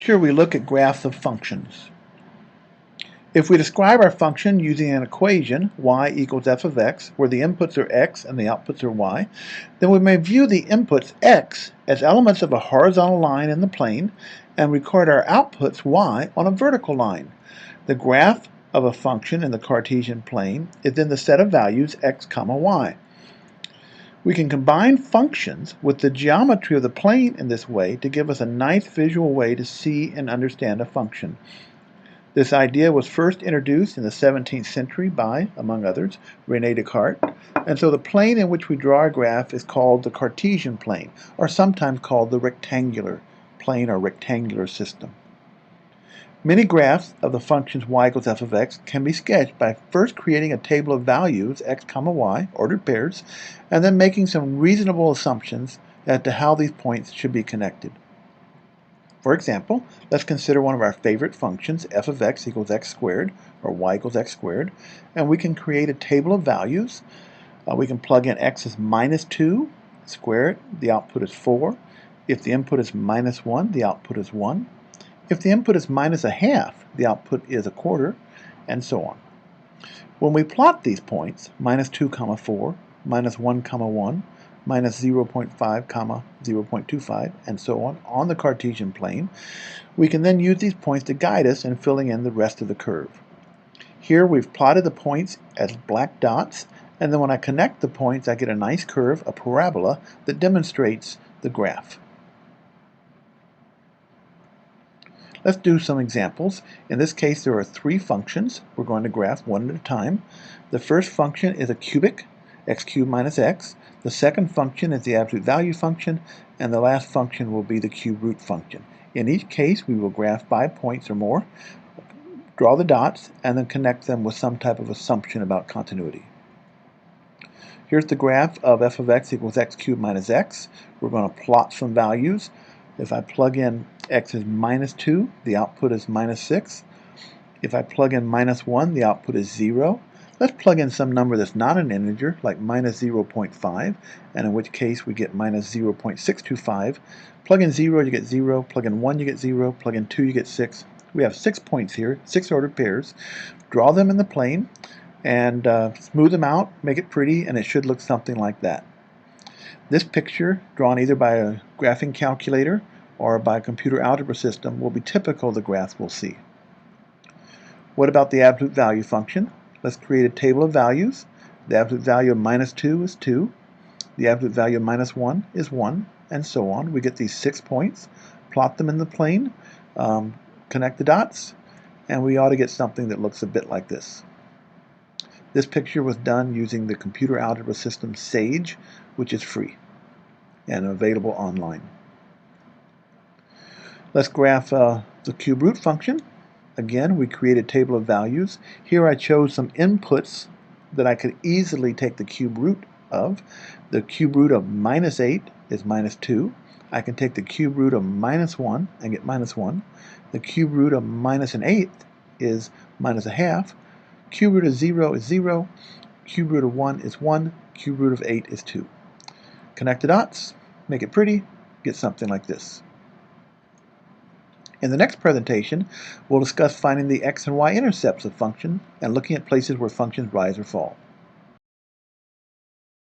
Here we look at graphs of functions. If we describe our function using an equation, y equals f of x, where the inputs are x and the outputs are y, then we may view the inputs x as elements of a horizontal line in the plane and record our outputs y on a vertical line. The graph of a function in the Cartesian plane is then the set of values x, y. We can combine functions with the geometry of the plane in this way to give us a nice visual way to see and understand a function. This idea was first introduced in the 17th century by, among others, René Descartes, and so the plane in which we draw a graph is called the Cartesian plane, or sometimes called the rectangular plane or rectangular system. Many graphs of the functions y equals f of x can be sketched by first creating a table of values x, y, ordered pairs, and then making some reasonable assumptions as to how these points should be connected. For example, let's consider one of our favorite functions, f of x equals x squared, or y equals x squared, and we can create a table of values. We can plug in x is minus 2, square it, the output is 4. If the input is minus 1, the output is 1. If the input is minus a half, the output is a quarter, and so on. When we plot these points, minus 2, 4, minus 1, 1, minus 0.5, 0.25, and so on the Cartesian plane, we can then use these points to guide us in filling in the rest of the curve. Here we've plotted the points as black dots, and then when I connect the points I get a nice curve, a parabola, that demonstrates the graph. Let's do some examples. In this case there are three functions. We're going to graph one at a time. The first function is a cubic, x cubed minus x. The second function is the absolute value function, and the last function will be the cube root function. In each case we will graph 5 points or more, draw the dots, and then connect them with some type of assumption about continuity. Here's the graph of f of x equals x cubed minus x. We're going to plot some values. If I plug in x is minus 2, the output is minus 6. If I plug in minus 1, the output is 0. Let's plug in some number that's not an integer, like minus 0.5, and in which case we get minus 0.625. Plug in 0, you get 0. Plug in 1, you get 0. Plug in 2, you get 6. We have 6 points here, 6 ordered pairs. Draw them in the plane and smooth them out, make it pretty, and it should look something like that. This picture, drawn either by a graphing calculator or by a computer algebra system, will be typical of the graphs we'll see. What about the absolute value function? Let's create a table of values. The absolute value of minus 2 is 2. The absolute value of minus 1 is 1, and so on. We get these 6 points, plot them in the plane, connect the dots, and we ought to get something that looks a bit like this. This picture was done using the computer algebra system Sage, which is free and available online. Let's graph the cube root function. Again, we create a table of values. Here I chose some inputs that I could easily take the cube root of. The cube root of minus 8 is minus 2. I can take the cube root of minus 1 and get minus 1. The cube root of minus an eighth is minus a half. Cube root of 0 is 0. Cube root of 1 is 1. Cube root of 8 is 2. Connect the dots, make it pretty, get something like this. In the next presentation, we'll discuss finding the x and y intercepts of functions and looking at places where functions rise or fall.